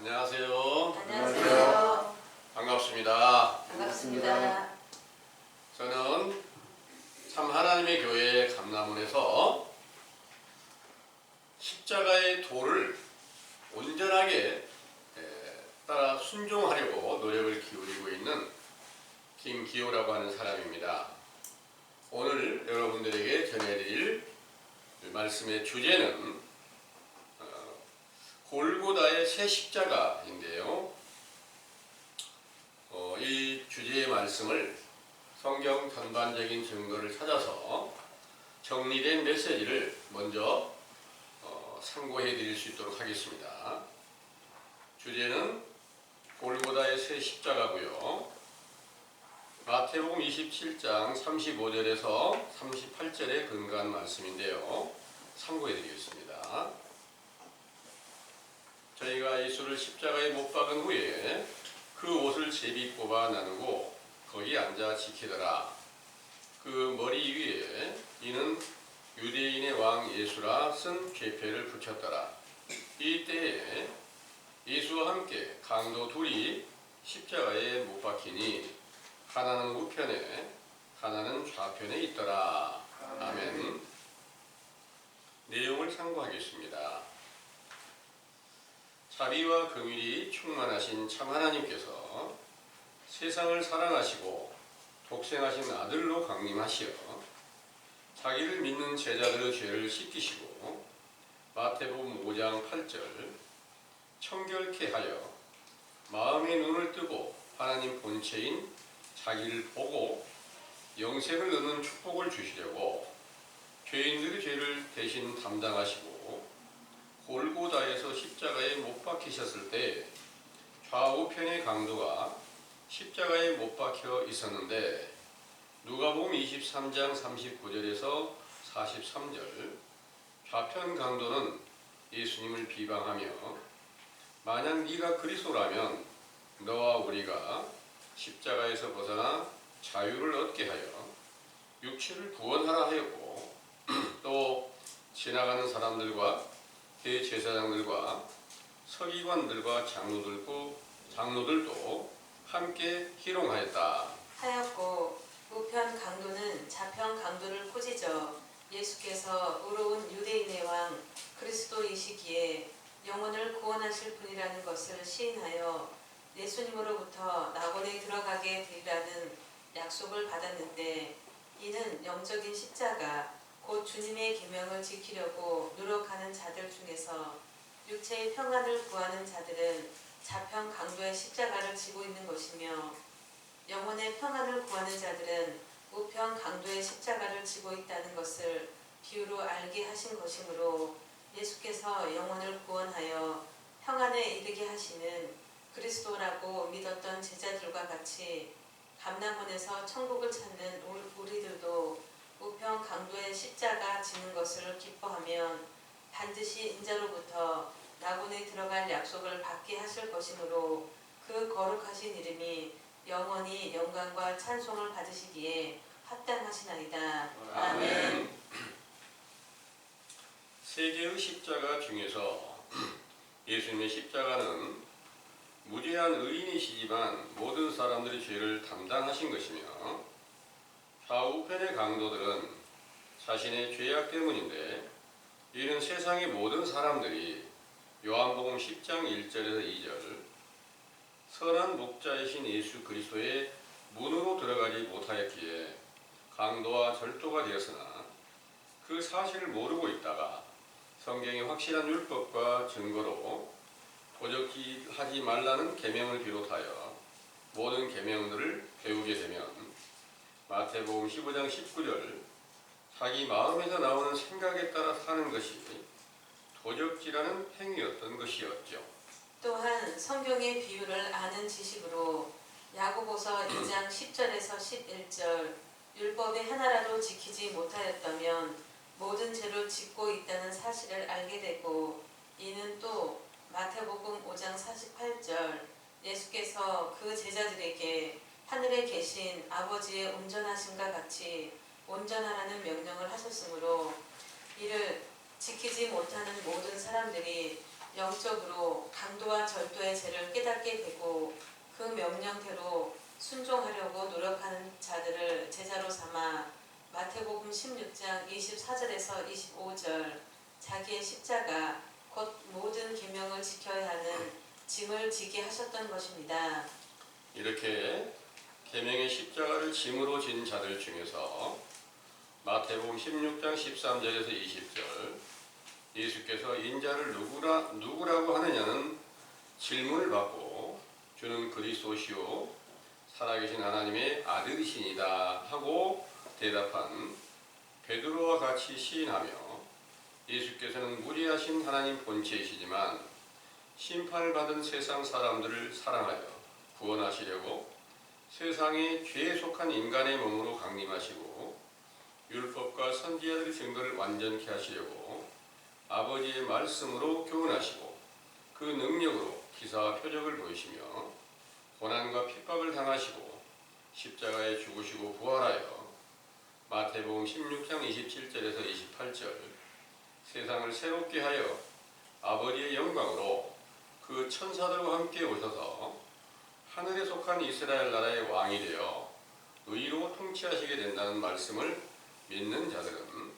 안녕하세요. 안녕하세요. 반갑습니다. 반갑습니다. 저는 참 하나님의 교회 감남원에서 십자가의 도를 온전하게 따라 순종하려고 노력을 기울이고 있는 김기호라고 하는 사람입니다. 오늘 여러분들에게 전해드릴 말씀의 주제는 골고다의 새 십자가인데요. 이 주제의 말씀을 성경 전반적인 증거를 찾아서 정리된 메시지를 먼저 참고해 드릴 수 있도록 하겠습니다. 주제는 골고다의 새 십자가고요. 마태복음 27장 35절에서 38절에 근거한 말씀인데요. 참고해 드리겠습니다. 저희가 예수를 십자가에 못 박은 후에 그 옷을 제비 꼽아 나누고 거기 앉아 지키더라. 그 머리 위에 이는 유대인의 왕 예수라 쓴 궤표를 붙였더라. 이때에 예수와 함께 강도 둘이 십자가에 못 박히니 하나는 우편에 하나는 좌편에 있더라. 아멘. 내용을 참고하겠습니다. 자비와 긍휼이 충만하신 참 하나님께서 세상을 사랑하시고 독생하신 아들로 강림하시어 자기를 믿는 제자들의 죄를 씻기시고 마태복음 5장 8절 청결케 하여 마음의 눈을 뜨고 하나님 본체인 자기를 보고 영생을 얻는 축복을 주시려고 죄인들의 죄를 대신 담당하시고 골고다에서 십자가에 못 박히셨을 때 좌우편의 강도가 십자가에 못 박혀 있었는데 누가복음 23장 39절에서 43절 좌편 강도는 예수님을 비방하며 만약 네가 그리스도라면 너와 우리가 십자가에서 벗어나 자유를 얻게 하여 육체를 구원하라 하였고 또 지나가는 사람들과 대제사장들과 서기관들과 장로들도 함께 희롱하였다. 하였고 우편 강도는 좌편 강도를 꾸짖어 예수께서 의로운 유대인의 왕 그리스도이시기에 영혼을 구원하실 분이라는 것을 시인하여 예수님으로부터 낙원에 들어가게 되리라는 약속을 받았는데 이는 영적인 십자가 곧 주님의 계명을 지키려고 노력하는 자들 중에서 육체의 평안을 구하는 자들은 좌편 강도의 십자가를 지고 있는 것이며 영혼의 평안을 구하는 자들은 우편 강도의 십자가를 지고 있다는 것을 비유로 알게 하신 것이므로 예수께서 영혼을 구원하여 평안에 이르게 하시는 그리스도라고 믿었던 제자들과 같이 감람원에서 천국을 찾는 우리들도 우편 강도의 십자가 지는 것을 기뻐하면 반드시 인자로부터 낙원에 들어갈 약속을 받게 하실 것이므로 그 거룩하신 이름이 영원히 영광과 찬송을 받으시기에 합당하시나이다. 아멘. 세 개의 십자가 중에서 예수님의 십자가는 무죄한 의인이시지만 모든 사람들의 죄를 담당하신 것이며 좌우편의 강도들은 자신의 죄악 때문인데 이는 세상의 모든 사람들이 요한복음 10장 1절에서 2절 선한 목자이신 예수 그리스도의 문으로 들어가지 못하였기에 강도와 절도가 되었으나 그 사실을 모르고 있다가 성경의 확실한 율법과 증거로 도적질하지 말라는 계명을 비롯하여 모든 계명들을 배우게 되면 마태복음 15장 19절 자기 마음에서 나오는 생각에 따라 사는 것이 도적질하는 행위였던 것이었죠. 또한 성경의 비유를 아는 지식으로 야고보서 2장 10절에서 11절 율법의 하나라도 지키지 못하였다면 모든 죄를 짓고 있다는 사실을 알게 되고 이는 또 마태복음 5장 48절 예수께서 그 제자들에게 하늘에 계신 아버지의 온전하심과 같이 온전하라는 명령을 하셨으므로 이를 지키지 못하는 모든 사람들이 영적으로 강도와 절도의 죄를 깨닫게 되고 그 명령대로 순종하려고 노력하는 자들을 제자로 삼아 마태복음 16장 24절에서 25절 자기의 십자가 곧 모든 계명을 지켜야 하는 짐을 지게 하셨던 것입니다. 이렇게 계명의 십자가를 짐으로 진 자들 중에서 마태복음 16장 13절에서 20절 예수께서 인자를 누구라고 하느냐는 질문을 받고 주는 그리스도시요 살아계신 하나님의 아들이시니다 하고 대답한 베드로와 같이 시인하며 예수께서는 무리하신 하나님 본체이시지만 심판을 받은 세상 사람들을 사랑하여 구원하시려고 세상에 죄에 속한 인간의 몸으로 강림하시고 율법과 선지자들의 증거를 완전케 하시려고 아버지의 말씀으로 교훈하시고 그 능력으로 기사와 표적을 보이시며 고난과 핍박을 당하시고 십자가에 죽으시고 부활하여 마태복음 16장 27절에서 28절 세상을 새롭게 하여 아버지의 영광으로 그 천사들과 함께 오셔서 하늘에 속한 이스라엘 나라의 왕이 되어 의로 통치하시게 된다는 말씀을 믿는 자들은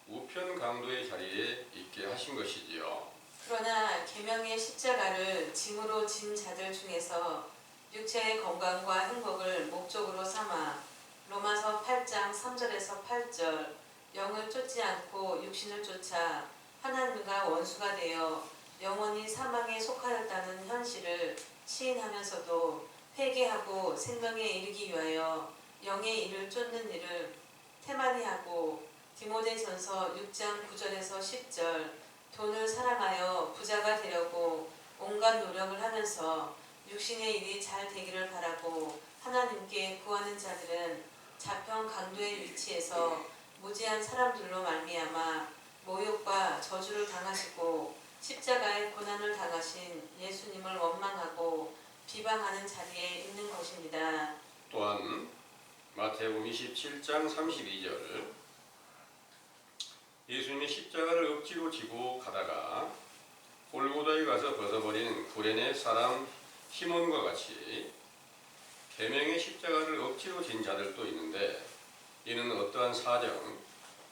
우편 강도의 자리에 있게 하신 것이지요. 그러나 계명의 십자가를 짐으로 진 자들 중에서 육체의 건강과 행복을 목적으로 삼아 로마서 8장 3절에서 8절 영을 쫓지 않고 육신을 쫓아 하나님과 원수가 되어 영원히 사망에 속하였다는 현실을 시인하면서도 회개하고 생명에 이르기 위하여 영의 일을 쫓는 일을 태만히 하고 디모데전서 6장 9절에서 10절 돈을 사랑하여 부자가 되려고 온갖 노력을 하면서 육신의 일이 잘 되기를 바라고 하나님께 구하는 자들은 자평 강도의 위치에서 무지한 사람들로 말미암아 모욕과 저주를 당하시고 십자가의 고난을 당하신 예수님을 원망하고 비방하는 자리에 있는 것입니다. 또한 마태복음 27장 32절 예수님이 십자가를 억지로 지고 가다가 골고다에 가서 벗어버린 구레네 사람 시몬과 같이 계명의 십자가를 억지로 진 자들도 있는데 이는 어떠한 사정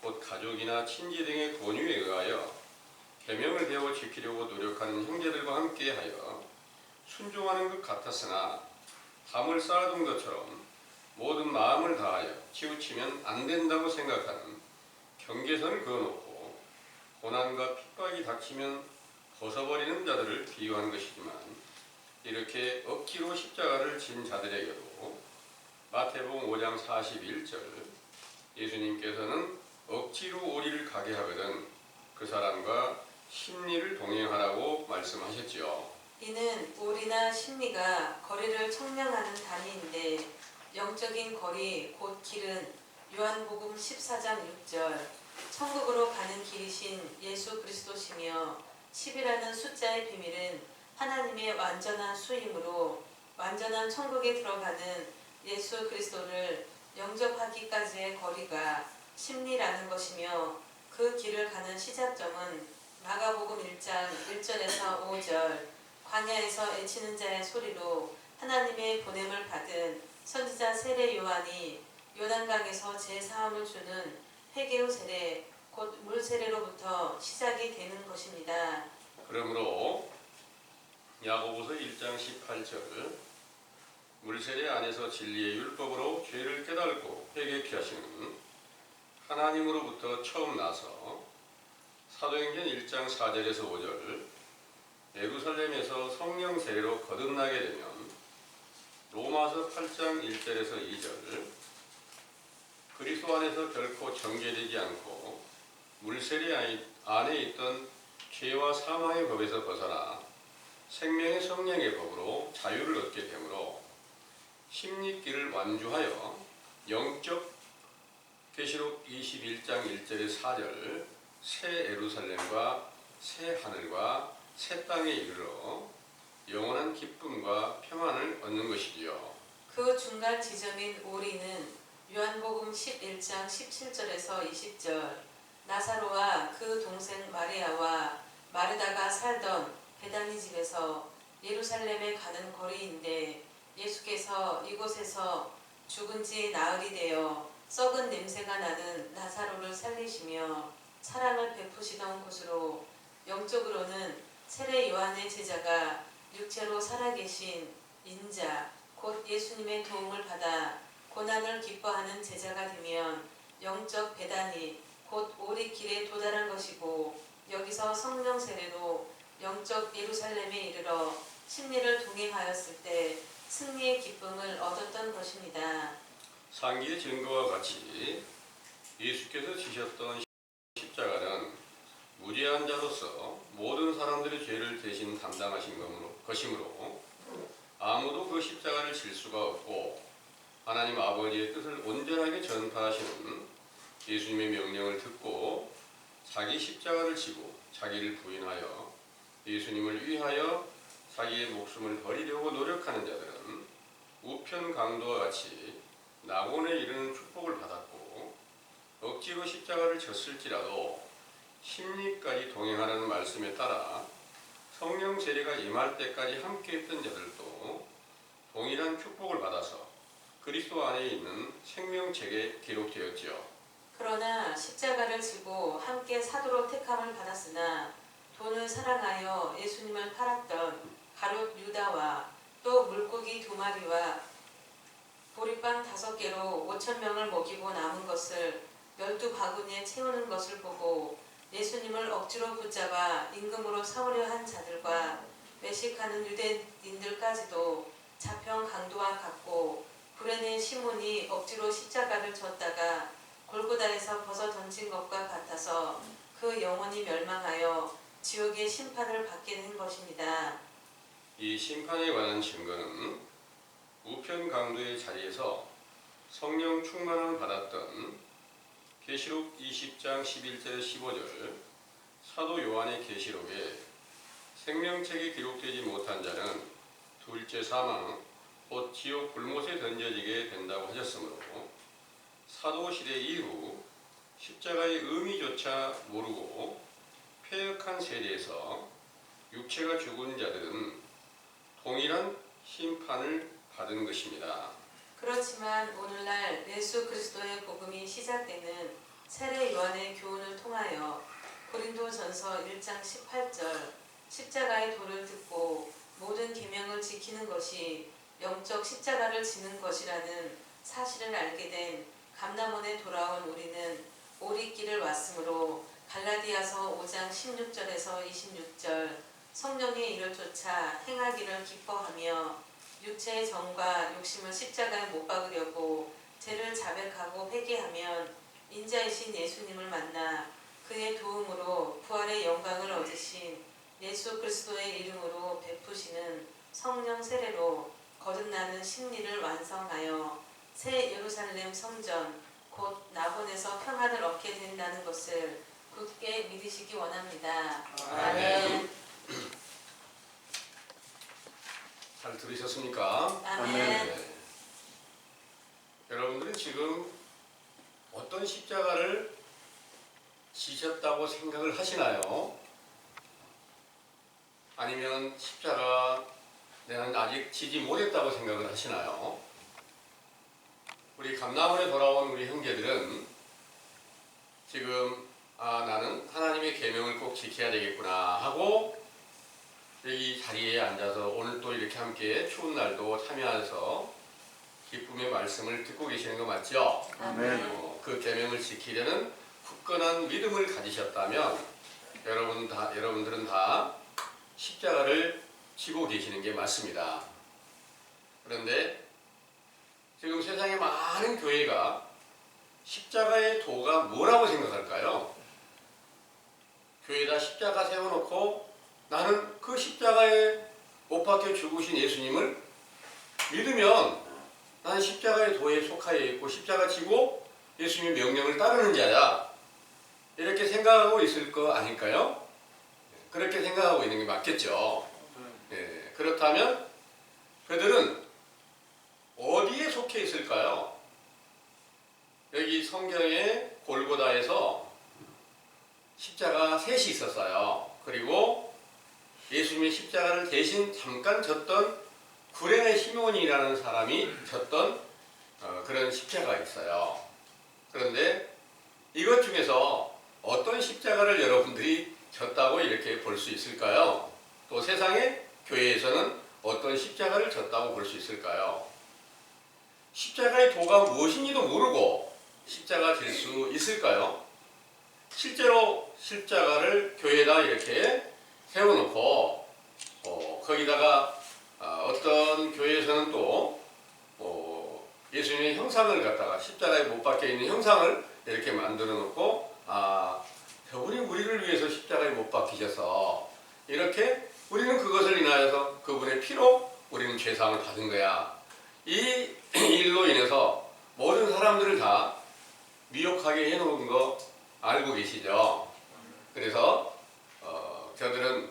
곧 가족이나 친지 등의 권유에 의하여 계명을 배워 지키려고 노력하는 형제들과 함께하여 순종하는 것 같았으나 담을 쌓아둔 것처럼 모든 마음을 다하여 치우치면 안 된다고 생각하는 경계선을 그어놓고 고난과 핍박이 닥치면 벗어버리는 자들을 비유한 것이지만 이렇게 억지로 십자가를 진 자들에게도 마태복음 5장 41절 예수님께서는 억지로 오리를 가게 하거든 그 사람과 심리를 동행하라고 말씀하셨지요. 이는 오리나 심리가 거리를 청량하는 단위인데 영적인 거리 곧 길은 요한복음 14장 6절 천국으로 가는 길이신 예수 그리스도시며 10이라는 숫자의 비밀은 하나님의 완전한 수임으로 완전한 천국에 들어가는 예수 그리스도를 영접하기까지의 거리가 심리라는 것이며 그 길을 가는 시작점은 마가복음 1장 1절에서 5절 광야에서 애치는 자의 소리로 하나님의 보냄을 받은 선지자 세례 요한이 요단강에서 제사함을 주는 회개의 세례 곧 물세례로부터 시작이 되는 것입니다. 그러므로 야고보서 1장 18절 물세례 안에서 진리의 율법으로 죄를 깨닫고 회개케 하시는 하나님으로부터 처음 나서 사도행전 1장 4절에서 5절 예루살렘에서 성령 세례로 거듭나게 되면 로마서 8장 1절에서 2절 그리스도 안에서 결코 정죄되지 않고 물세례 안에 있던 죄와 사망의 법에서 벗어나 생명의 성령의 법으로 자유를 얻게 되므로 심리길을 완주하여 영적 계시록 21장 1절의 4절 새 예루살렘과 새 하늘과 새 땅에 이르러 영원한 기쁨과 평안을 얻는 것이지요. 그 중간 지점인 오리는 요한복음 11장 17절에서 20절 나사로와 그 동생 마리아와 마르다가 살던 베다니 집에서 예루살렘에 가는 거리인데 예수께서 이곳에서 죽은 지 나흘이 되어 썩은 냄새가 나는 나사로를 살리시며 사랑을 베푸시던 곳으로 영적으로는 세례 요한의 제자가 육체로 살아계신 인자 곧 예수님의 도움을 받아 고난을 기뻐하는 제자가 되면 영적 베다니 곧 오리길에 도달한 것이고 여기서 성령 세례로 영적 예루살렘에 이르러 심리를 동행하였을 때 승리의 기쁨을 얻었던 것입니다. 상기의 증거와 같이 예수께서 지셨던 십자가는 무죄한 자로서 모든 사람들의 죄를 대신 담당하신 것이므로 아무도 그 십자가를 질 수가 없고 하나님 아버지의 뜻을 온전하게 전파하시는 예수님의 명령을 듣고 자기 십자가를 지고 자기를 부인하여 예수님을 위하여 자기의 목숨을 버리려고 노력하는 자들은 우편 강도와 같이 낙원에 이르는 축복을 받았고 억지로 십자가를 졌을지라도 심리까지 동행하라는 말씀에 따라 성령 세례가 임할 때까지 함께했던 자들도 동일한 축복을 받아서 그리스도 안에 있는 생명책에 기록되었지요. 그러나 십자가를 지고 함께 사도로 택함을 받았으나 돈을 사랑하여 예수님을 팔았던 가룟 유다와 또 물고기 2마리와 보리빵 5개로 5,000명을 먹이고 남은 것을 12바구니에 채우는 것을 보고 예수님을 억지로 붙잡아 임금으로 삼으려 한 자들과 외식하는 유대인들까지도 자평 강도와 같고 구레네 시몬이 억지로 십자가를 졌다가 골고다에서 벗어 던진 것과 같아서 그 영혼이 멸망하여 지옥의 심판을 받게 된 것입니다. 이 심판에 관한 증거는 우편 강도의 자리에서 성령 충만을 받았던 계시록 20장 11절 15절 사도 요한의 계시록에 생명책에 기록되지 못한 자는 둘째 사망 곧 지옥 불못에 던져지게 된다고 하셨으므로 사도시대 이후 십자가의 의미조차 모르고 폐역한 세대에서 육체가 죽은 자들은 동일한 심판을 받은 것입니다. 그렇지만 오늘날 예수 그리스도의 복음이 시작되는 세례 요한의 교훈을 통하여 고린도전서 1장 18절 십자가의 도를 듣고 모든 계명을 지키는 것이 영적 십자가를 지는 것이라는 사실을 알게 된 감람원에 돌아온 우리는 오리길을 왔으므로 갈라디아서 5장 16절에서 26절 성령의 일을 쫓아 행하기를 기뻐하며 육체의 정과 욕심을 십자가에 못 박으려고 죄를 자백하고 회개하면 인자이신 예수님을 만나 그의 도움으로 부활의 영광을 얻으신 예수 그리스도의 이름으로 베푸시는 성령 세례로 거듭나는 심리를 완성하여 새 예루살렘 성전 곧 낙원에서 평안을 얻게 된다는 것을 굳게 믿으시기 원합니다. 아멘. 잘 들으셨습니까? 아멘. 네. 여러분들은 지금 어떤 십자가를 지셨다고 생각을 하시나요? 아니면 십자가 내가 아직 지지 못했다고 생각을 하시나요? 우리 감람원에 돌아온 우리 형제들은 지금 나는 하나님의 계명을 꼭 지켜야 되겠구나 하고 여기 자리에 앉아서 오늘 또 이렇게 함께 추운 날도 참여해서 기쁨의 말씀을 듣고 계시는 거 맞죠? 아멘. 그 계명을 지키려는 굳건한 믿음을 가지셨다면 여러분들은 다 십자가를 지고 계시는 게 맞습니다. 그런데 지금 세상에 많은 교회가 십자가의 도가 뭐라고 생각할까요? 교회에다 십자가 세워놓고 나는 그 십자가에 못 박혀 죽으신 예수님을 믿으면 나는 십자가의 도에 속하여 있고 십자가 지고 예수님의 명령을 따르는 자야. 이렇게 생각하고 있을 거 아닐까요? 그렇게 생각하고 있는 게 맞겠죠. 네, 그렇다면 그들은 어디에 속해 있을까요? 여기 성경에 골고다에서 십자가 셋이 있었어요. 그리고 예수님의 십자가를 대신 잠깐 졌던 구레네 시몬이라는 사람이 졌던 그런 십자가가 있어요. 그런데 이것 중에서 어떤 십자가를 여러분들이 졌다고 이렇게 볼 수 있을까요? 또 세상의 교회에서는 어떤 십자가를 졌다고 볼 수 있을까요? 십자가의 도가 무엇인지도 모르고 십자가 질 수 있을까요? 실제로 십자가를 교회에다 이렇게 세워놓고 거기다가 어떤 교회에서는 또 예수님의 형상을 갖다가 십자가에 못 박혀 있는 형상을 이렇게 만들어 놓고 저분이 우리를 위해서 십자가에 못 박히셔서 이렇게 우리는 그것을 인하여서 그분의 피로 우리는 죄사함을 받은 거야. 이 일로 인해서 모든 사람들을 다 미혹하게 해놓은 거 알고 계시죠? 그래서 저들은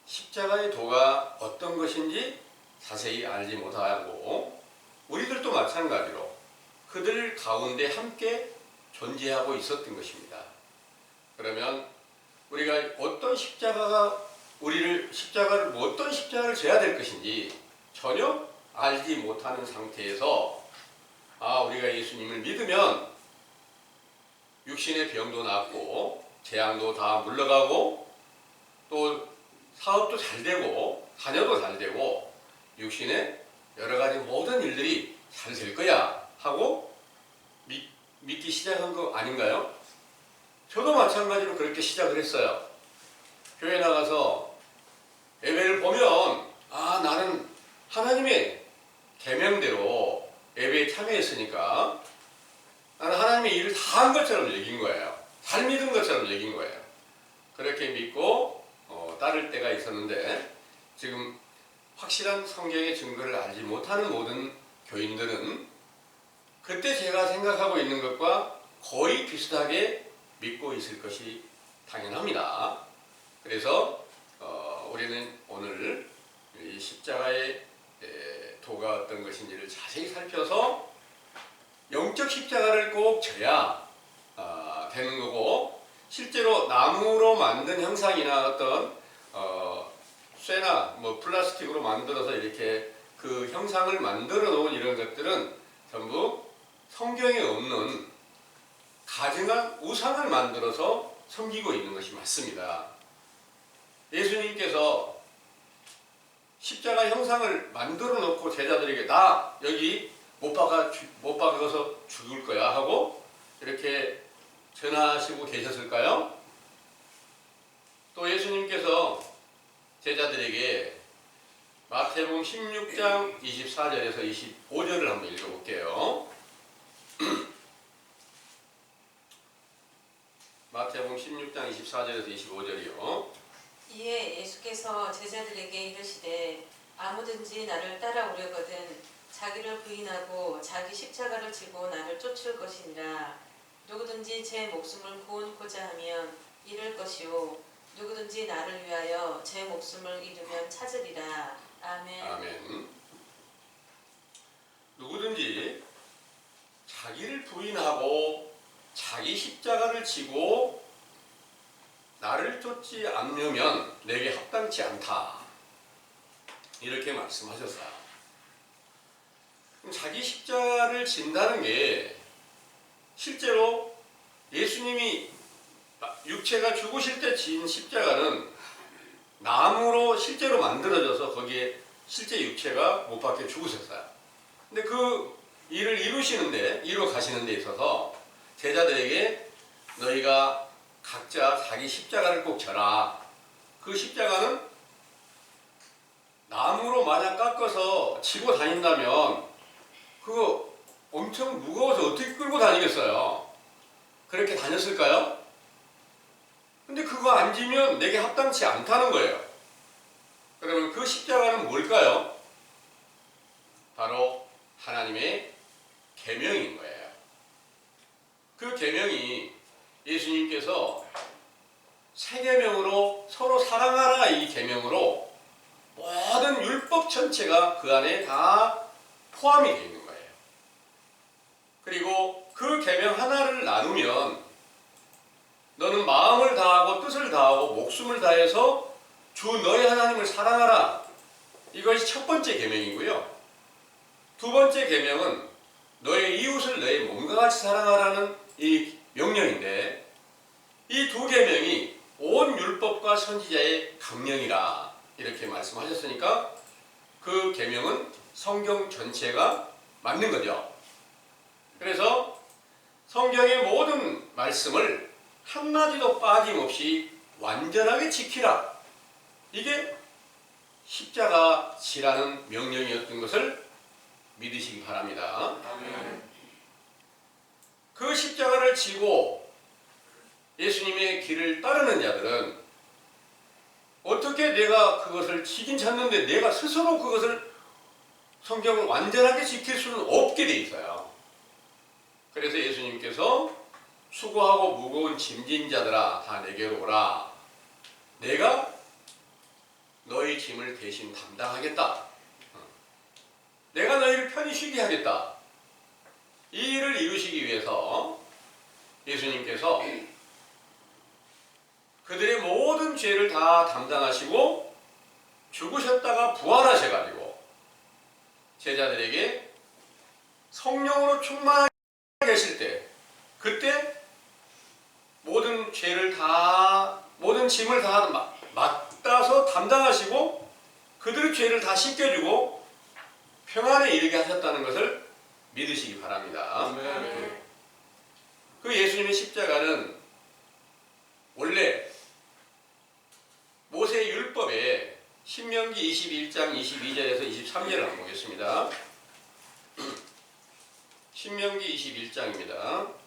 십자가의 도가 어떤 것인지 자세히 알지 못하고 우리들도 마찬가지로 그들 가운데 함께 존재하고 있었던 것입니다. 그러면 우리가 어떤 십자가를 어떤 십자가를 져야 될 것인지 전혀 알지 못하는 상태에서 우리가 예수님을 믿으면 육신의 병도 낫고 재앙도 다 물러가고 또 사업도 잘 되고 자녀도 잘 되고 육신의 여러 가지 모든 일들이 잘 될 거야 하고 믿기 시작한 거 아닌가요? 저도 마찬가지로 그렇게 시작을 했어요. 교회 나가서 예배를 보면 나는 하나님의 계명대로 예배에 참여했으니까 나는 하나님의 일을 다 한 것처럼 여긴 거예요. 잘 믿은 것처럼 여긴 거예요. 그렇게 믿고 따를 때가 있었는데 지금 확실한 성경의 증거를 알지 못하는 모든 교인들은 그때 제가 생각하고 있는 것과 거의 비슷하게 믿고 있을 것이 당연합니다. 그래서 우리는 오늘 이 십자가의 도가 어떤 것인지를 자세히 살펴서 영적 십자가를 꼭 져야 되는 거고 실제로 나무로 만든 형상이나 어떤 쇠나 플라스틱으로 만들어서 이렇게 그 형상을 만들어 놓은 이런 것들은 전부 성경에 없는 가증한 우상을 만들어서 섬기고 있는 것이 맞습니다. 예수님께서 십자가 형상을 만들어 놓고 제자들에게 나 여기 못 박아서 죽을 거야 하고 이렇게 전하시고 계셨을까요? 또 예수님께서 제자들에게 마태복음 16장 24절에서 25절을 한번 읽어볼게요. 마태복음 16장 24절에서 25절이요. 이에 예수께서 제자들에게 이르시되 아무든지 나를 따라오려거든 자기를 부인하고 자기 십자가를 지고 나를 쫓을 것이니라. 누구든지 제 목숨을 구원코자 하면 잃을 것이요 누구든지 나를 위하여 제 목숨을 잃으면 찾으리라. 아멘. 아멘. 누구든지 자기를 부인하고 자기 십자가를 지고 나를 쫓지 않으면 내게 합당치 않다. 이렇게 말씀하셨어요. 자기 십자가를 진다는 게 실제로 예수님이 육체가 죽으실 때 진 십자가는 나무로 실제로 만들어져서 거기에 실제 육체가 못 박혀 죽으셨어요. 근데 그 일을 이루어 가시는 데 있어서 제자들에게 너희가 각자 자기 십자가를 꼭 져라. 그 십자가는 나무로 만약 깎아서 지고 다닌다면 그거 엄청 무거워서 어떻게 끌고 다니겠어요? 그렇게 다녔을까요? 근데 그거 안 지면 내게 합당치 않다는 거예요. 그러면 그 십자가는 뭘까요? 바로 하나님의 계명인 거예요. 그 계명이 예수님께서 새 계명으로 서로 사랑하라 이 계명으로 모든 율법 전체가 그 안에 다 포함이 되어 있는 거예요. 그리고 그 계명 하나를 나누면 너는 마음을 다하고 뜻을 다하고 목숨을 다해서 주 너의 하나님을 사랑하라. 이것이 첫 번째 계명이고요. 두 번째 계명은 너의 이웃을 너의 몸과 같이 사랑하라는 이 명령인데, 이 두 계명이 온 율법과 선지자의 강령이라 이렇게 말씀하셨으니까 그 계명은 성경 전체가 맞는 거죠. 그래서 성경의 모든 말씀을 한마디도 빠짐없이 완전하게 지키라. 이게 십자가 지라는 명령이었던 것을 믿으시기 바랍니다. 아멘. 그 십자가를 지고 예수님의 길을 따르는 자들은 어떻게 내가 그것을 지긴 찾는데 내가 스스로 그것을 성경을 완전하게 지킬 수는 없게 돼 있어요. 그래서 예수님께서 수고하고 무거운 짐진 자들아 다 내게로 오라. 내가 너희 짐을 대신 담당하겠다. 내가 너희를 편히 쉬게 하겠다. 이 일을 이루시기 위해서 예수님께서 그들의 모든 죄를 다 담당하시고 죽으셨다가 부활하셔가지고 제자들에게 성령으로 충만하게 계실 때, 그때 모든 죄를 다, 모든 짐을 다 맡아서 담당하시고 그들의 죄를 다 씻겨주고 평안에 이르게 하셨다는 것을 믿으시기 바랍니다. 아멘. 그 예수님의 십자가는 원래 모세 율법에 신명기 21장 22절에서 23절을 한번 보겠습니다. 신명기 21장입니다.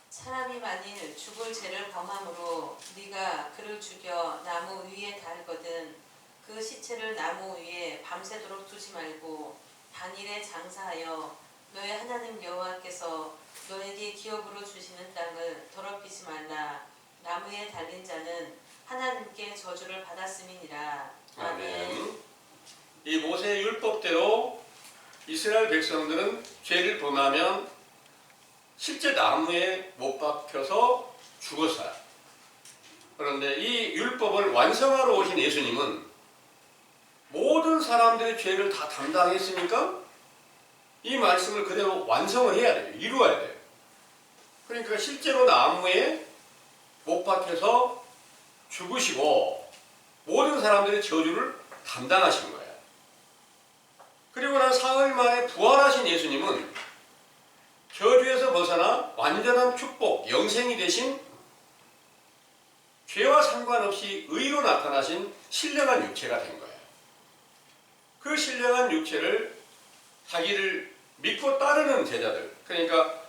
사람이 만일 죽을 죄를 범함으로 네가 그를 죽여 나무 위에 달거든 그 시체를 나무 위에 밤새도록 두지 말고 당일에 장사하여 너의 하나님 여호와께서 너에게 기업으로 주시는 땅을 더럽히지 말라. 나무에 달린 자는 하나님께 저주를 받았음이니라. 아멘. 이 모세의 율법대로 이스라엘 백성들은 죄를 범하면 실제 나무에 못 박혀서 죽었어요. 그런데 이 율법을 완성하러 오신 예수님은 모든 사람들의 죄를 다 담당했으니까 이 말씀을 그대로 완성을 해야 돼요. 이루어야 돼요. 그러니까 실제로 나무에 못 박혀서 죽으시고 모든 사람들의 저주를 담당하신 거예요. 그리고 난 사흘 만에 부활하신 예수님은 저주에서 벗어나 완전한 축복, 영생이 되신 죄와 상관없이 의로 나타나신 신령한 육체가 된 거예요. 그 신령한 육체를 자기를 믿고 따르는 제자들, 그러니까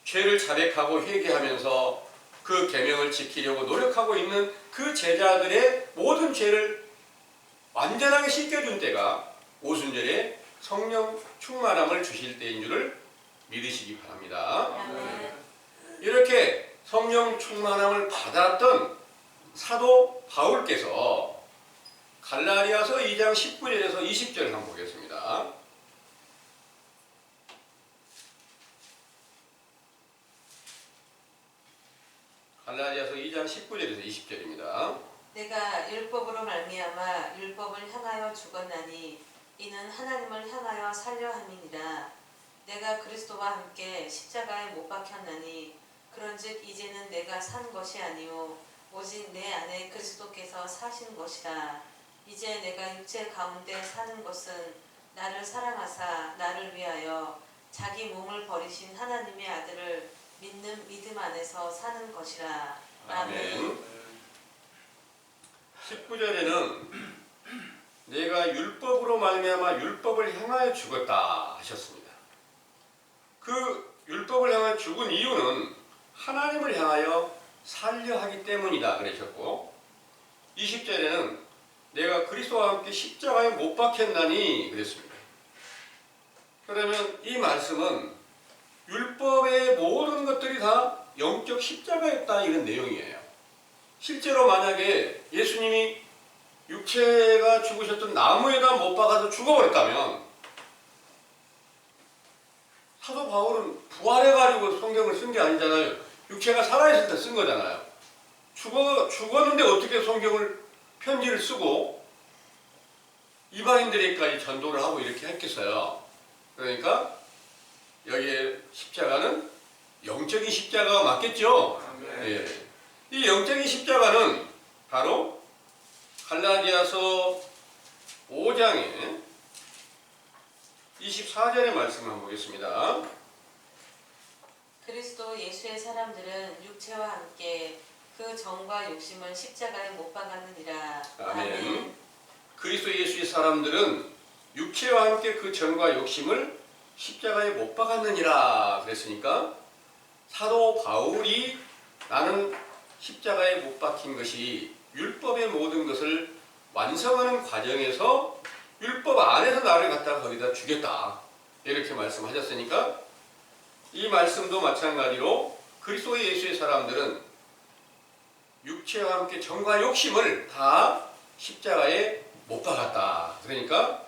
죄를 자백하고 회개하면서 그 계명을 지키려고 노력하고 있는 그 제자들의 모든 죄를 완전하게 씻겨준 때가 오순절에 성령 충만함을 주실 때인 줄을 믿으시기 바랍니다. 아멘. 이렇게 성령 충만함을 받았던 사도 바울께서 갈라디아서 2장 19절에서 20절을 한번 보겠습니다. 갈라디아서 2장 19절에서 20절입니다. 내가 율법으로 말미암아 율법을 향하여 죽었나니 이는 하나님을 향하여 살려 함이니라. 내가 그리스도와 함께 십자가에 못 박혔나니 그런즉 이제는 내가 산 것이 아니요 오직 내 안에 그리스도께서 사신 것이라. 이제 내가 육체 가운데 사는 것은 나를 사랑하사 나를 위하여 자기 몸을 버리신 하나님의 아들을 믿는 믿음 안에서 사는 것이라. 아멘. 19절에는 내가 율법으로 말미암아 율법을 향하여 죽었다 하셨습니다. 그 율법을 향하여 죽은 이유는 하나님을 향하여 살려 하기 때문이다 그러셨고, 20절에는 내가 그리스도와 함께 십자가에 못 박혔나니 그랬습니다. 그러면 이 말씀은 율법의 모든 것들이 다 영적 십자가였다 이런 내용이에요. 실제로 만약에 예수님이 육체가 죽으셨던 나무에다 못 박아서 죽어버렸다면 사도 바울은 부활해가지고 성경을 쓴 게 아니잖아요. 육체가 살아있을 때 쓴 거잖아요. 죽었는데 어떻게 성경을 편지를 쓰고 이방인들에게까지 전도를 하고 이렇게 했겠어요. 그러니까 여기에 십자가는 영적인 십자가가 맞겠죠? 예. 이 영적인 십자가는 바로 갈라디아서 5장의 24절의 말씀을 한번 보겠습니다. 그리스도 예수의 사람들은 육체와 함께 그 정과 욕심을 십자가에 못 박았느니라. 아멘. 그리스도 예수의 사람들은 육체와 함께 그 정과 욕심을 십자가에 못 박았느니라 그랬으니까 사도 바울이 나는 십자가에 못 박힌 것이 율법의 모든 것을 완성하는 과정에서 율법 안에서 나를 갖다가 거기다 주겠다 이렇게 말씀하셨으니까 이 말씀도 마찬가지로 그리스도 예수의 사람들은 육체와 함께 정과 욕심을 다 십자가에 못 박았다. 그러니까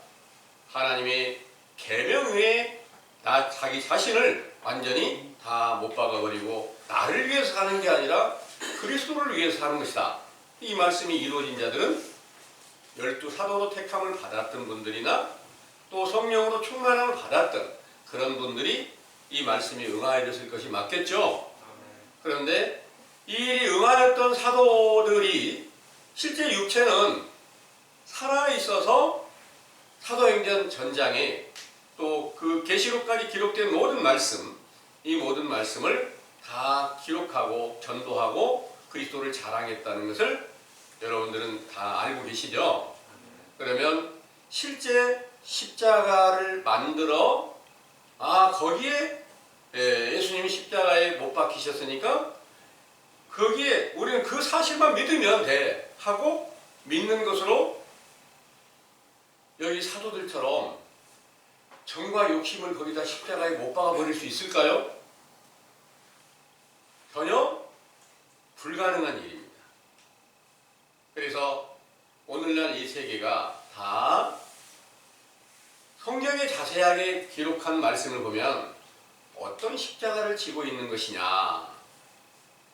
하나님의 계명에 자기 자신을 완전히 다 못 박아버리고 나를 위해서 사는 게 아니라 그리스도를 위해서 사는 것이다. 이 말씀이 이루어진 자들은 12 사도로 택함을 받았던 분들이나 또 성령으로 충만함을 받았던 그런 분들이 이 말씀이 응하여졌을 것이 맞겠죠. 그런데 이 일이 응하였던 사도들이 실제 육체는 살아있어서 사도행전 전장에 또 그 계시록까지 기록된 모든 말씀, 이 모든 말씀을 다 기록하고 전도하고 그리스도를 자랑했다는 것을 여러분들은 다 알고 계시죠? 그러면 실제 십자가를 만들어 거기에 예수님이 십자가에 못 박히셨으니까 거기에 우리는 그 사실만 믿으면 돼 하고 믿는 것으로 여기 사도들처럼 정과 욕심을 거기다 십자가에 못 박아버릴 수 있을까요? 전혀 불가능한 일입니다. 그래서 오늘날 이 세계가 다 성경에 자세하게 기록한 말씀을 보면 어떤 십자가를 지고 있는 것이냐,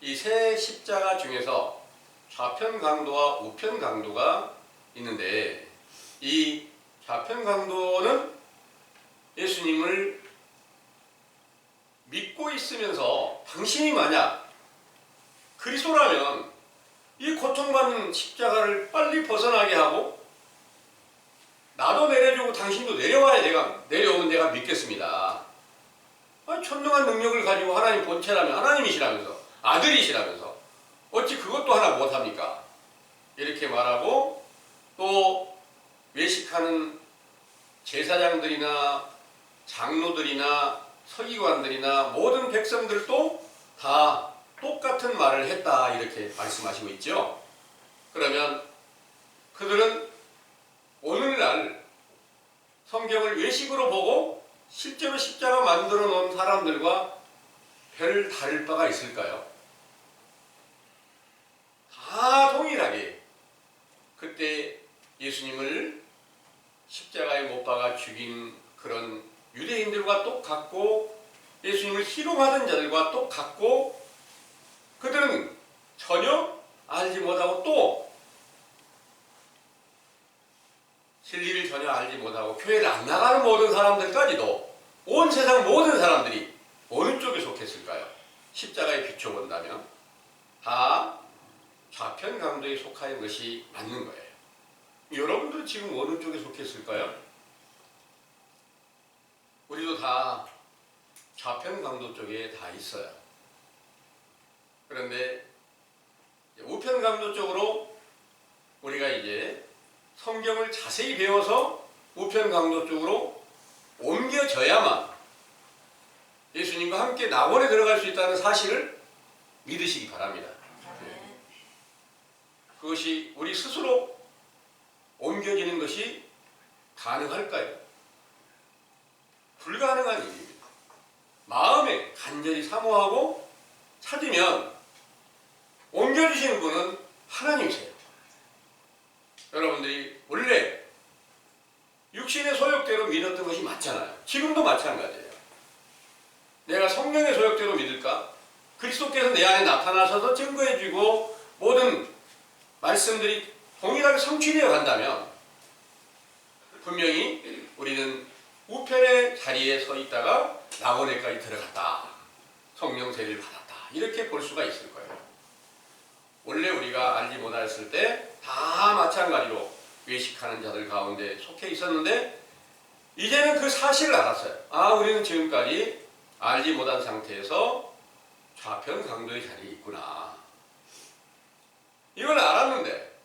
이 세 십자가 중에서 좌편 강도와 우편 강도가 있는데 이 좌편 강도는 예수님을 믿고 있으면서 당신이 만약 그리스도라면 이 고통받는 십자가를 빨리 벗어나게 하고 나도 내려주고 당신도 내려와야 내려오면 내가 믿겠습니다. 천능한 능력을 가지고 하나님 본체라면 하나님이시라면서 아들이시라면서 어찌 그것도 하나 못합니까? 이렇게 말하고 또 외식하는 제사장들이나 장로들이나 서기관들이나 모든 백성들도 다 똑같은 말을 했다 이렇게 말씀하시고 있죠. 그러면 그들은 오늘날 성경을 외식으로 보고 실제로 십자가 만들어 놓은 사람들과 별 다를 바가 있을까요? 다 동일하게 그때 예수님을 십자가에 못 박아 죽인 그런 유대인들과 똑같고 예수님을 희롱하던 자들과 똑같고 그들은 전혀 알지 못하고 또 진리를 전혀 알지 못하고 교회를 안 나가는 모든 사람들까지도 온 세상 모든 사람들이 어느 쪽에 속했을까요? 십자가에 비춰본다면 다 좌편 강도에 속하는 것이 맞는 거예요. 여러분들은 지금 어느 쪽에 속했을까요? 우리도 다 좌편 강도 쪽에 다 있어요. 그런데 우편 강도 쪽으로 우리가 이제 성경을 자세히 배워서 우편 강도 쪽으로 옮겨져야만 예수님과 함께 낙원에 들어갈 수 있다는 사실을 믿으시기 바랍니다. 그것이 우리 스스로 옮겨지는 것이 가능할까요? 불가능한 일입니다. 마음에 간절히 사모하고 찾으면 옮겨주시는 분은 하나님이세요. 여러분들이 원래 육신의 소욕대로 믿었던 것이 맞잖아요. 지금도 마찬가지예요. 내가 성령의 소욕대로 믿을까? 그리스도께서 내 안에 나타나셔서 증거해주고 모든 말씀들이 동일하게 성취되어 간다면 분명히 우리는 우편의 자리에 서 있다가 낙원에까지 들어갔다. 성령 세례를 받았다. 이렇게 볼 수가 있을 거예요. 원래 우리가 알지 못했을 때 다 마찬가지로 외식하는 자들 가운데 속해 있었는데 이제는 그 사실을 알았어요. 아, 우리는 지금까지 알지 못한 상태에서 좌편 강도의 자리에 있구나. 이걸 알았는데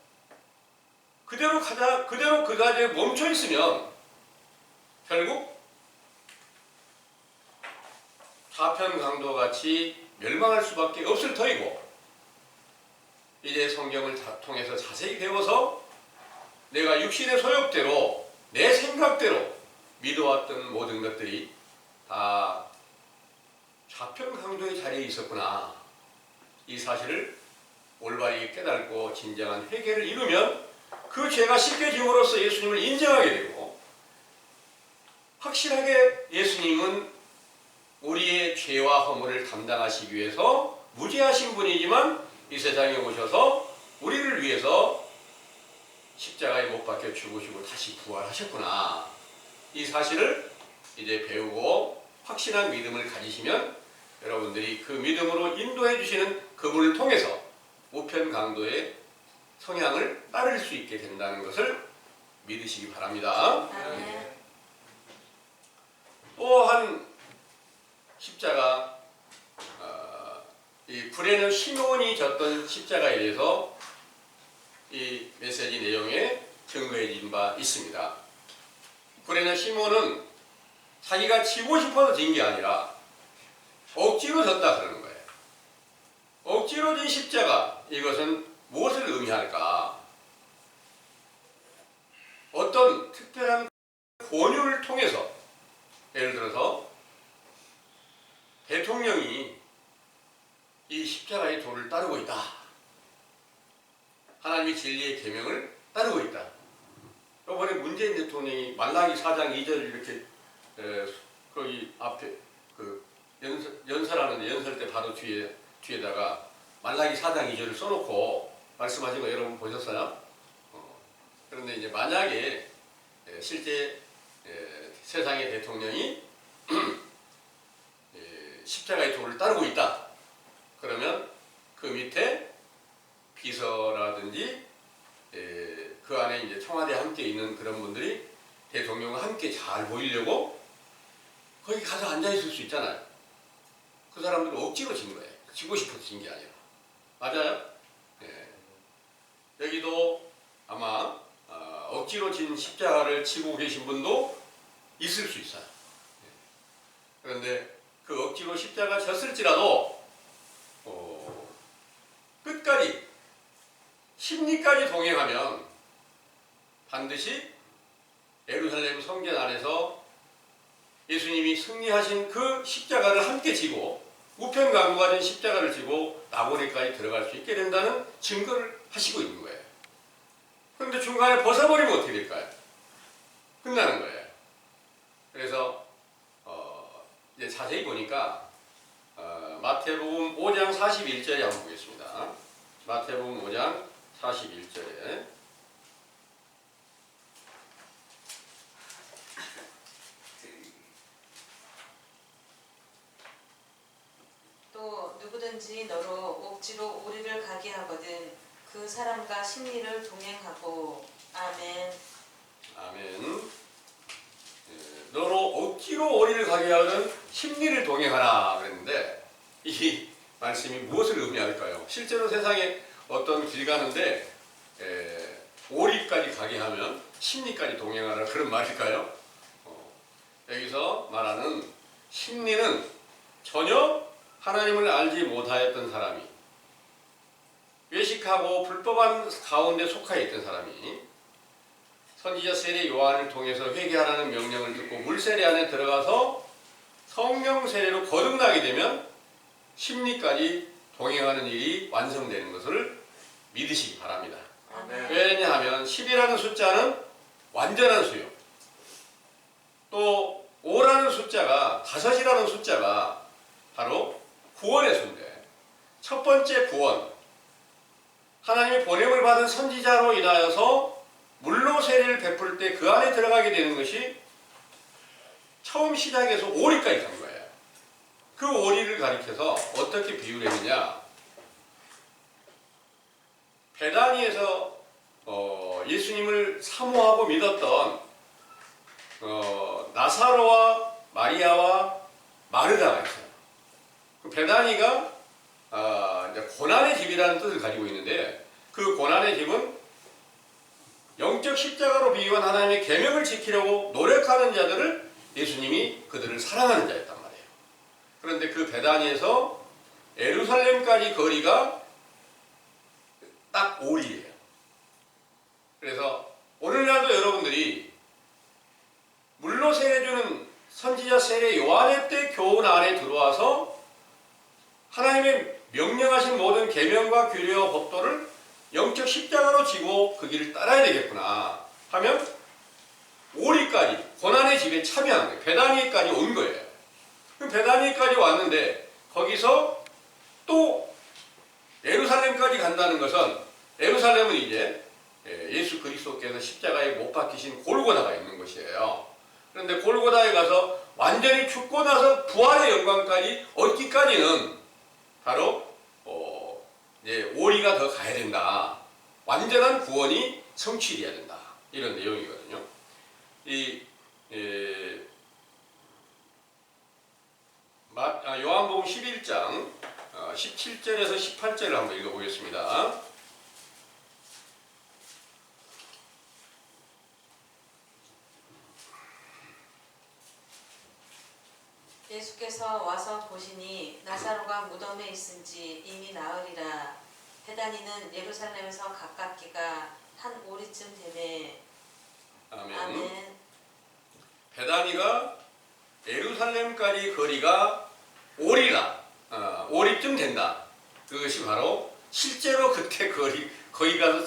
그대로 그 자리에 멈춰 있으면 결국 좌편 강도 같이 멸망할 수밖에 없을 터이고, 이제 성경을 통해서 자세히 배워서 내가 육신의 소욕대로 내 생각대로 믿어왔던 모든 것들이 다 좌편 강도의 자리에 있었구나. 이 사실을 올바르게 깨닫고 진정한 회개를 이루면 그 죄가 씻겨짐으로써 예수님을 인정하게 되고, 확실하게 예수님은 우리의 죄와 허물을 담당하시기 위해서 무죄하신 분이지만 이 세상에 오셔서 우리를 위해서 십자가에 못 박혀 죽으시고 다시 부활하셨구나. 이 사실을 이제 배우고 확신한 믿음을 가지시면 여러분들이 그 믿음으로 인도해 주시는 그분을 통해서 우편 강도의 성향을 따를 수 있게 된다는 것을 믿으시기 바랍니다. 아멘. 또한 십자가, 이 구레네 시몬이 졌던 십자가에 대해서 이 메시지 내용에 증거해진 바 있습니다. 구레네 시몬은 자기가 지고 싶어서 진 게 아니라 억지로 졌다 그러는 거예요. 억지로 진 십자가, 이것은 무엇을 의미할까? 어떤 특별한 권유를 통해서, 예를 들어서 대통령이 이 십자가의 도를 따르고 있다. 하나님의 진리의 계명을 따르고 있다. 이번에 문재인 대통령이 말라기 4장 2절을 이렇게 거기 앞에 그 연설하는데, 연설 때 바로 뒤에다가 말라기 4장 2절을 써놓고 말씀하신 거 여러분 보셨어요? 그런데 이제 만약에 실제 세상의 대통령이 십자가의 도를 따르고 있다. 그러면 그 밑에 비서라든지 그 안에 이제 청와대에 함께 있는 그런 분들이 대통령과 함께 잘 보이려고 거기 가서 앉아 있을 수 있잖아요. 그 사람들은 억지로 진 거예요. 지고 싶어서 진 게 아니라. 맞아요? 여기도 아마 억지로 진 십자가를 지고 계신 분도 있을 수 있어요. 그런데 그 억지로 십자가 졌을지라도 끝까지 심리까지 동행하면 반드시 예루살렘 성전 안에서 예수님이 승리하신 그 십자가를 함께 지고 우편 강도가 된 십자가를 지고 낙원에까지 들어갈 수 있게 된다는 증거를 하시고 있는 거예요. 그런데 중간에 벗어버리면 어떻게 될까요? 끝나는 거예요. 그래서 이제 자세히 보니까 마태복음 5장 41절에 한번 보겠습니다. 마태복음 5장 41절에 또 누구든지 너로 억지로 우리를 가게 하거든 그 사람과 심리를 동행하고. 아멘. 아멘. 너로 억지로 오리를 가게 하는 심리를 동행하라 그랬는데, 이 말씀이 무엇을 의미할까요? 실제로 세상에 어떤 길 가는데 오리까지 가게 하면 심리까지 동행하라 그런 말일까요? 여기서 말하는 심리는 전혀 하나님을 알지 못하였던 사람이, 외식하고 불법한 가운데 속하여 있던 사람이 선지자 세례 요한을 통해서 회개하라는 명령을 듣고 물세례 안에 들어가서 성령 세례로 거듭나게 되면 심리까지 동행하는 일이 완성되는 것을 믿으시기 바랍니다. 아멘. 왜냐하면 10이라는 숫자는 완전한 수요. 또 5라는 숫자가, 5이라는 숫자가 바로 구원의 수인데, 첫 번째 구원, 하나님의 보냄을 받은 선지자로 인하여서 물로 세례를 베풀 때 그 안에 들어가게 되는 것이 처음 시작에서 오리까지 간 거예요. 그 오리를 가리켜서 어떻게 비유를 했느냐. 베다니에서 예수님을 사모하고 믿었던 나사로와 마리아와 마르다가 있어요. 그 베다니가 이제 고난의 집이라는 뜻을 가지고 있는데, 그 고난의 집은 영적 십자가로 비유한 하나님의 계명을 지키려고 노력하는 자들을 예수님이 그들을 사랑하는 자였단 말이에요. 그런데 그 베다니에서 예루살렘까지 거리가 딱 오리예요. 그래서 오늘날도 여러분들이 물로 세례주는 선지자 세례 요한의 때 교훈 안에 들어와서 하나님의 명령하신 모든 계명과 규례와 법도를 영적 십자가로 지고 그 길을 따라야 되겠구나 하면 오리까지 고난의 집에 참여한 거예요. 베다니까지 온 거예요. 그럼 베다니까지 왔는데 거기서 또 예루살렘까지 간다는 것은, 예루살렘은 이제 예수 그리스도께서 십자가에 못 박히신 골고다가 있는 곳이에요. 그런데 골고다에 가서 완전히 죽고 나서 부활의 영광까지 얻기까지는 바로 이제 오리가 더 가야 된다. 완전한 구원이 성취돼야 된다. 이런 내용이거든요. 요한복음 11장 17절에서 18절을 한번 읽어보겠습니다. 예수께서 와서 보시니 나사로가 무덤에 있은지 이미 나으리라. 베다니는 예루살렘에서 가깝기가 한 오리쯤 되매. 아멘. 아멘. 베다니가 예루살렘까지 거리가 오리라, 오리쯤 된다. 그것이 바로 실제로 그때 거기 가서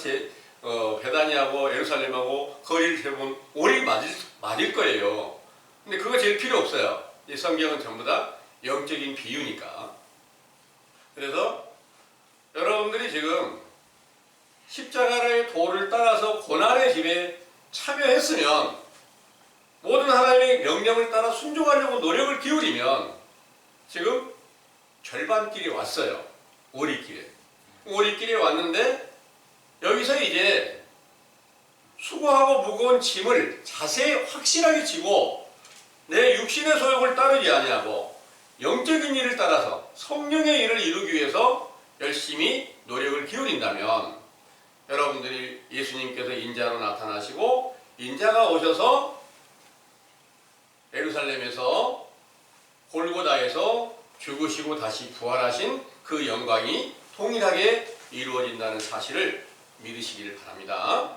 베다니하고 예루살렘하고 거리를 세보면 오리 맞을 거예요. 근데 그거 제일 필요 없어요. 이 성경은 전부 다 영적인 비유니까. 그래서 여러분들이 지금 십자가의 도를 따라서 고난의 집에 참여했으면, 모든 하나님의 명령을 따라 순종하려고 노력을 기울이면 지금 절반길에 왔어요. 오리길에. 오리길에 왔는데 여기서 이제 수고하고 무거운 짐을 자세히 확실하게 지고 내 육신의 소욕을 따르지 아니하고 영적인 일을 따라서 성령의 일을 이루기 위해서 열심히 노력을 기울인다면, 여러분들이 예수님께서 인자로 나타나시고 인자가 오셔서 예루살렘에서 골고다에서 죽으시고 다시 부활하신 그 영광이 동일하게 이루어진다는 사실을 믿으시기를 바랍니다.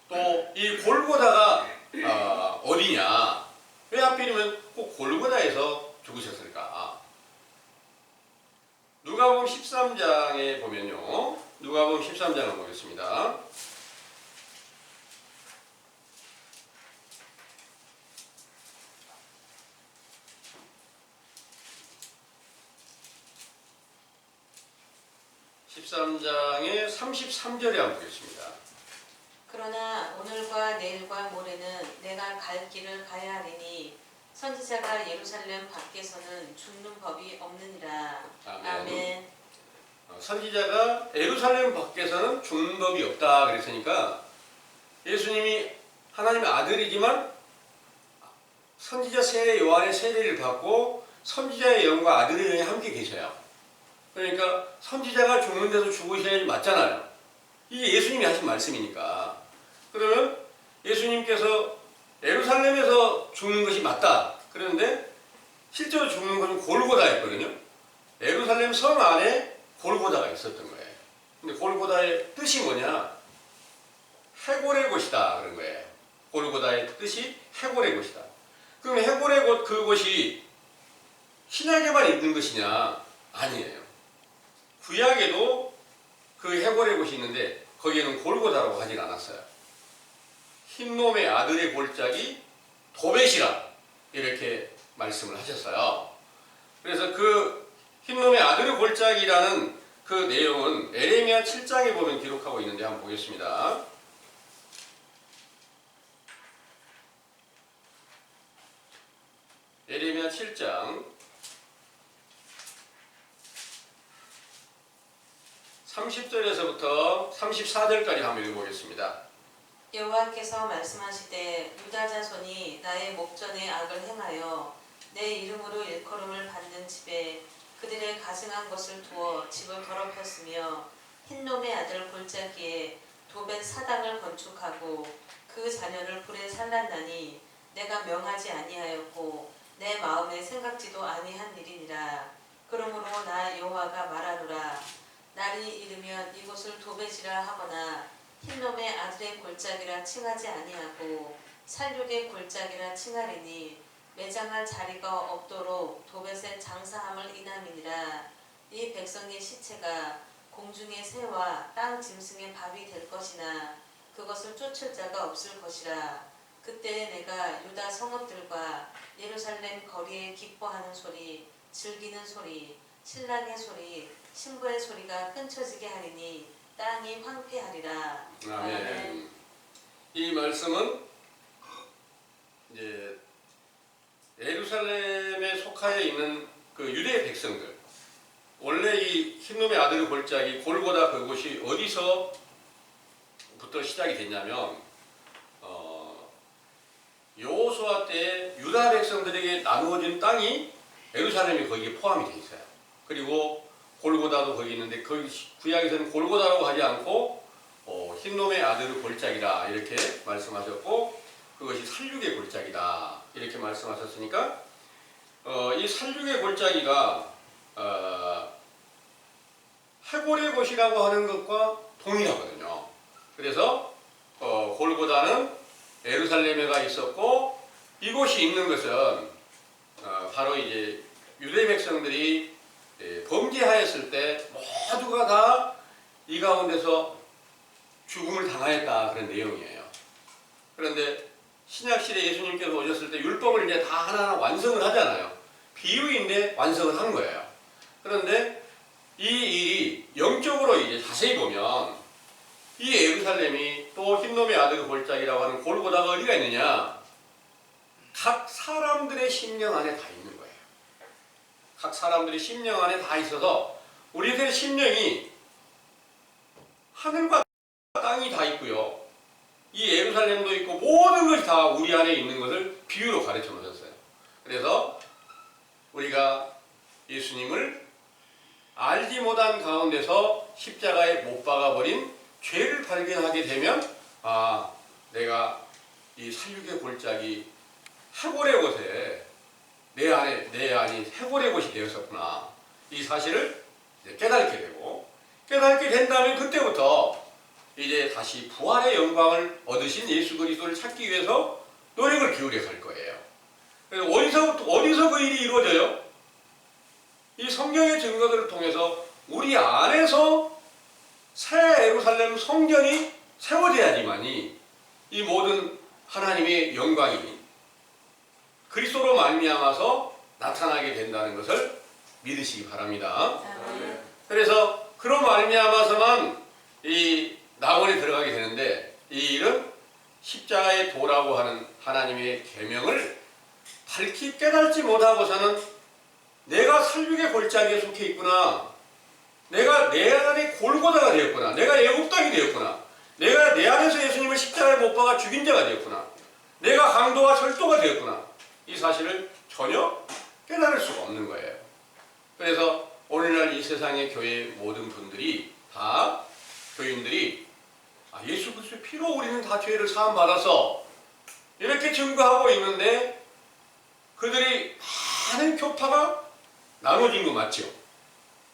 또 이 골고다가 어디냐? 왜 하필이면 꼭 골고다에서 죽으셨을까? 누가복음 13장에 보면요. 누가복음 13장을 보겠습니다. (13장의) 33절에 한번 보겠습니다. 그러나 오늘과 내일과 모레는 내가 갈 길을 가야 하리니 선지자가 예루살렘 밖에서는 죽는 법이 없느니라. 아멘. 선지자가 예루살렘 밖에서는 죽는 법이 없다 그랬으니까, 예수님이 하나님의 아들이지만 선지자 세례 요한의 세례를 받고 선지자의 영과 아들의 영이 함께 계셔요. 그러니까 선지자가 죽는데도 죽으셔야지 맞잖아요. 이게 예수님이 하신 말씀이니까. 그러면 예수님께서 예루살렘에서 죽는 것이 맞다. 그런데 실제로 죽는 것은 골고다였거든요. 예루살렘 성 안에 골고다가 있었던 거예요. 근데 골고다의 뜻이 뭐냐? 해골의 곳이다 그런 거예요. 골고다의 뜻이 해골의 곳이다. 그럼 해골의 곳, 그곳이 신약에만 있는 것이냐? 아니에요. 구약에도 그 해골의 곳이 있는데 거기에는 골고다라고 하진 않았어요. 흰놈의 아들의 골짜기 도벳이라 이렇게 말씀을 하셨어요. 그래서 그 흰놈의 아들의 골짜기라는 그 내용은 에레미야 7장에 보면 기록하고 있는데 한번 보겠습니다. 에레미야 7장 30절에서부터 34절까지 한번 읽어보겠습니다. 여호와께서 말씀하시되 유다 자손이 나의 목전에 악을 행하여 내 이름으로 일컬음을 받는 집에 그들의 가증한 것을 두어 집을 더럽혔으며 흰놈의 아들 골짜기에 도벳 사당을 건축하고 그 자녀를 불에 살랐나니 내가 명하지 아니하였고 내 마음에 생각지도 아니한 일이니라. 그러므로 나 여호와가 말하노라. 날이 이르면 이곳을 도벳이라 하거나 흰놈의 아들의 골짜기라 칭하지 아니하고 살육의 골짜기라 칭하리니 매장할 자리가 없도록 도벳의 장사함을 인함이니라. 이 백성의 시체가 공중의 새와 땅 짐승의 밥이 될 것이나 그것을 쫓을 자가 없을 것이라. 그때에 내가 유다 성읍들과 예루살렘 거리에 기뻐하는 소리, 즐기는 소리, 신랑의 소리, 신부의 소리가 끊쳐지게 하리니 땅이 황폐하리라. 아멘. 이 말씀은 이제 예루살렘에 속하여 있는 그 유대 백성들, 원래 이 흰놈의 아들의 골짜기 골고다 그곳이 어디서부터 시작이 됐냐면 여호수아 때 유다 백성들에게 나누어진 땅이 예루살렘이 거기에 포함이 돼 있어요. 그리고 골고다도 거기 있는데 그 구약에서는 골고다라고 하지 않고 흰놈의 아들의 골짜기다 이렇게 말씀하셨고 그것이 살육의 골짜기다 이렇게 말씀하셨으니까 이 살육의 골짜기가 해골의 곳이라고 하는 것과 동일하거든요. 그래서 골고다는 예루살렘에가 있었고 이곳이 있는 것은 바로 이제 유대 백성들이 범죄하였을 때 모두가 다 이 가운데서 죽음을 당하였다 그런 내용이에요. 그런데 신약시대 예수님께서 오셨을 때 율법을 이제 다 하나하나 완성을 하잖아요. 비유인데 완성을 한 거예요. 그런데 이 일이 영적으로 이제 자세히 보면 이 예루살렘이 또 흰놈의 아들의 골짜기라고 하는 골고다가 어디가 있느냐? 각 사람들의 심령 안에 다 있는 거예요. 각 사람들의 심령 안에 다 있어서 우리들의 심령이 하늘과 땅이 다 있고요. 이 예루살렘도 있고 모든 것이 다 우리 안에 있는 것을 비유로 가르쳐 놓으셨어요. 그래서 우리가 예수님을 알지 못한 가운데서 십자가에 못 박아버린 죄를 발견하게 되면 내가 이 살육의 골짜기 해골의 곳에 내 안이 해골의 곳이 되었었구나. 이 사실을 깨닫게 되고 깨닫게 된다면 그때부터 이제 다시 부활의 영광을 얻으신 예수 그리스도를 찾기 위해서 노력을 기울여 갈 거예요. 그래서 어디서 그 일이 이루어져요? 이 성경의 증거들을 통해서 우리 안에서 새 예루살렘 성전이 세워져야지만이 이 모든 하나님의 영광이 그리스도로 말미암아서 나타나게 된다는 것을 믿으시기 바랍니다. 그래서 그로 말미암아서만 이 낙원에 들어가게 되는데 이 일은 십자가의 도라고 하는 하나님의 계명을 밝히 깨닫지 못하고서는 내가 살육의 골짜기에 속해 있구나. 내가 내 안에 골고다가 되었구나. 내가 애국 땅이 되었구나. 내가 내 안에서 예수님을 십자가에 못 박아 죽인 자가 되었구나. 내가 강도와 절도가 되었구나. 이 사실을 전혀 깨달을 수가 없는 거예요. 그래서 오늘날 이 세상의 교회 모든 분들이 다 교인들이 예수 그리스도의 피로 우리는 다 죄를 사함 받아서 이렇게 증거하고 있는데 그들이 많은 교파가 나눠진 거 맞죠?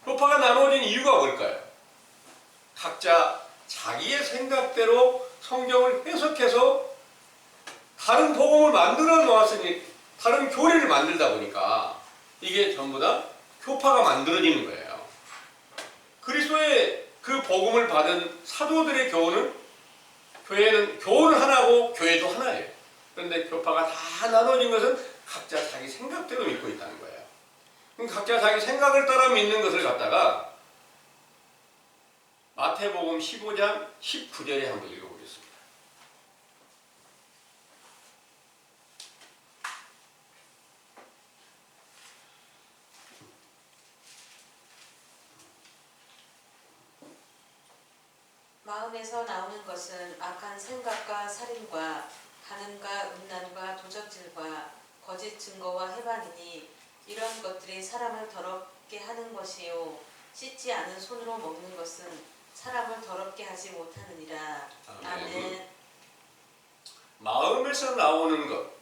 교파가 나눠진 이유가 뭘까요? 각자 자기의 생각대로 성경을 해석해서 다른 복음을 만들어 놓았으니 다른 교리를 만들다 보니까 이게 전부 다 교파가 만들어지는 거예요. 그리스도의 그 복음을 받은 사도들의 교훈은 교훈은 하나고 교회도 하나예요. 그런데 교파가 다 나눠진 것은 각자 자기 생각대로 믿고 있다는 거예요. 그럼 각자 자기 생각을 따라 믿는 것을 갖다가 마태복음 15장 19절에 한번 읽어보겠습니다. 마음에서 나오는 것은 악한 생각과 살인과 간음과 음란과 도적질과 거짓 증거와 해반이니 이런 것들이 사람을 더럽게 하는 것이요 씻지 않은 손으로 먹는 것은 사람을 더럽게 하지 못하느니라. 아멘. 마음에서 나오는 것.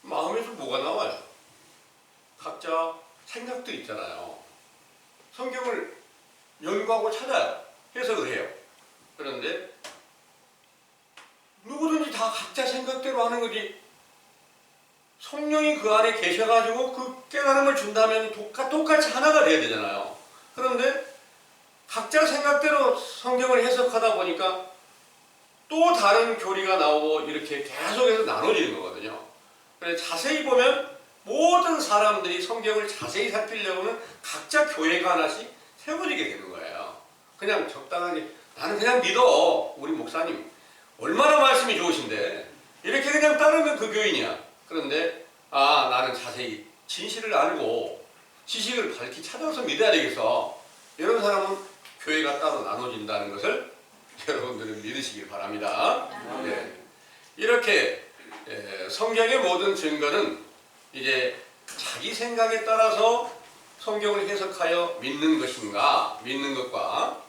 마음에서 뭐가 나와요? 각자 생각도 있잖아요. 성경을 연구하고 찾아요. 해석을 해요. 그런데 누구든지 다 각자 생각대로 하는 거지. 성령이 그 안에 계셔가지고 그 깨달음을 준다면 똑같이 하나가 돼야 되잖아요. 그런데 각자 생각대로 성경을 해석하다 보니까 또 다른 교리가 나오고 이렇게 계속해서 나눠지는 거거든요. 그래서 자세히 보면 모든 사람들이 성경을 자세히 살피려고는 각자 교회가 하나씩 세워지게 되는 거예요. 그냥 적당하게 나는 그냥 믿어. 우리 목사님 얼마나 말씀이 좋으신데 이렇게 그냥 따르면 그 교인이야. 그런데 나는 자세히 진실을 알고 지식을 밝히 찾아서 믿어야 되겠어. 이런 사람은 교회가 따로 나눠진다는 것을 여러분들은 믿으시길 바랍니다. 네. 이렇게 성경의 모든 증거는 이제 자기 생각에 따라서 성경을 해석하여 믿는 것인가, 믿는 것과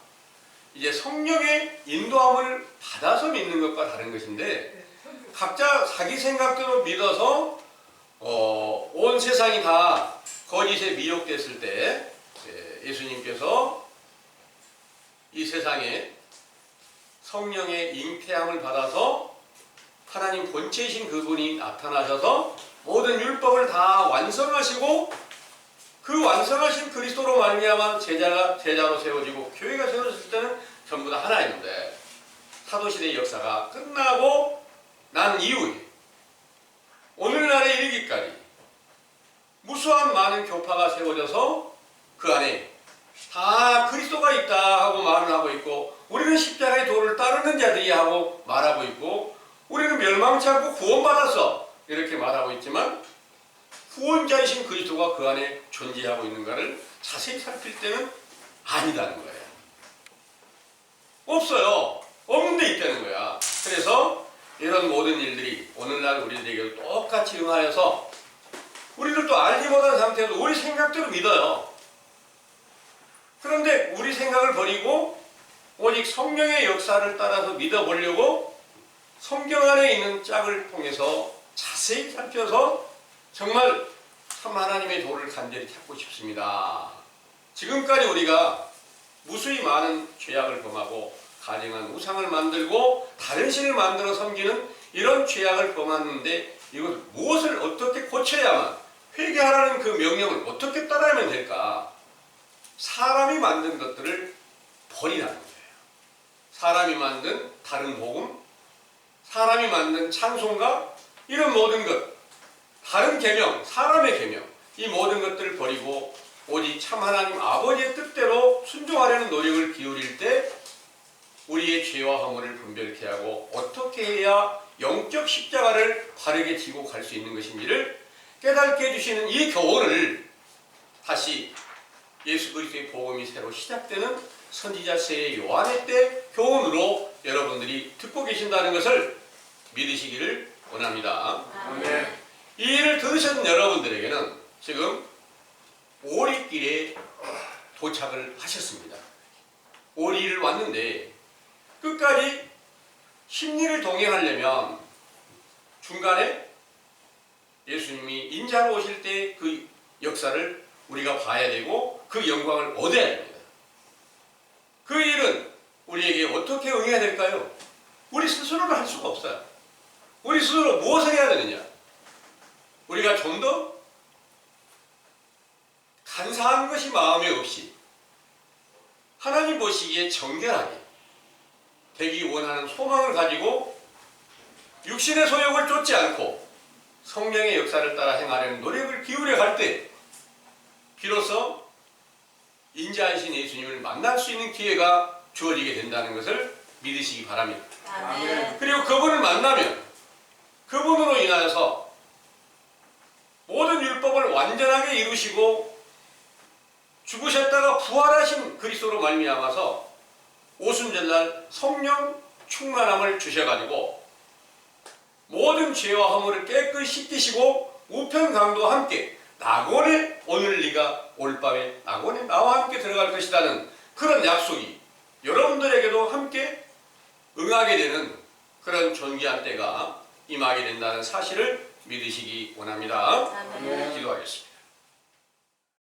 이제 성령의 인도함을 받아서 믿는 것과 다른 것인데 각자 자기 생각대로 믿어서 온 세상이 다 거짓에 미혹됐을 때 예수님께서 이 세상에 성령의 잉태함을 받아서 하나님 본체이신 그분이 나타나셔서 모든 율법을 다 완성하시고 그 완성하신 그리스도로 말미암아 제자로 세워지고 교회가 세워졌을 때는 전부 다 하나였는데 사도시대의 역사가 끝나고 난 이후에 오늘날에 이르기까지 무수한 많은 교파가 세워져서 그 안에 다 그리스도가 있다 하고 말을 하고 있고 우리는 십자가의 도를 따르는 자들이 하고 말하고 있고 우리는 멸망치 않고 구원받았어 이렇게 말하고 있지만 구원자이신 그리스도가 그 안에 존재하고 있는가를 자세히 살필 때는 아니다는 거예요. 없어요. 없는 데 있다는 거야. 그래서 이런 모든 일들이 오늘날 우리들에게 똑같이 응하여서 우리들도 알지 못한 상태에서 우리 생각대로 믿어요. 그런데 우리 생각을 버리고 오직 성령의 역사를 따라서 믿어보려고 성경 안에 있는 짝을 통해서 자세히 살펴서 정말 참 하나님의 도를 간절히 찾고 싶습니다. 지금까지 우리가 무수히 많은 죄악을 범하고 가증한 우상을 만들고 다른 신을 만들어 섬기는 이런 죄악을 범하는데 이것을 무엇을 어떻게 고쳐야만 회개하라는 그 명령을 어떻게 따라하면 될까? 사람이 만든 것들을 버리라는 거예요. 사람이 만든 다른 복음, 사람이 만든 찬송가 이런 모든 것 다른 계명, 사람의 계명 이 모든 것들을 버리고 오직 참 하나님 아버지의 뜻대로 순종하려는 노력을 기울일 때 우리의 죄와 허물을 분별케 하고 어떻게 해야 영적 십자가를 바르게 지고 갈 수 있는 것인지를 깨닫게 해주시는 이 교훈을 다시 예수 그리스도의 복음이 새로 시작되는 선지자 세례 요한의 때 교훈으로 여러분들이 듣고 계신다는 것을 믿으시기를 원합니다. 아멘. 이 일을 들으신 여러분들에게는 지금 오리길에 도착을 하셨습니다. 오리를 왔는데 끝까지 심리를 동행하려면 중간에 예수님이 인자로 오실 때 그 역사를 우리가 봐야 되고 그 영광을 얻어야 됩니다. 그 일은 우리에게 어떻게 응해야 될까요? 우리 스스로는 할 수가 없어요. 우리 스스로 무엇을 해야 되느냐? 우리가 좀 더 간사한 것이 마음에 없이 하나님 보시기에 정결하게 되기 원하는 소망을 가지고 육신의 소욕을 쫓지 않고 성령의 역사를 따라 행하려는 노력을 기울여 갈 때 비로소 인자이신 예수님을 만날 수 있는 기회가 주어지게 된다는 것을 믿으시기 바랍니다. 아멘. 그리고 그분을 만나면 그분으로 인하여서 모든 율법을 완전하게 이루시고 죽으셨다가 부활하신 그리스도로 말미암아서 오순절날 성령 충만함을 주셔가지고 모든 죄와 허물을 깨끗이 씻기시고 우편강도와 함께 낙원에 오늘 네가 올 밤에 낙원에 나와 함께 들어갈 것이라는 그런 약속이 여러분들에게도 함께 응하게 되는 그런 존귀한 때가 임하게 된다는 사실을 믿으시기 원합니다. 아멘. 기도하겠습니다.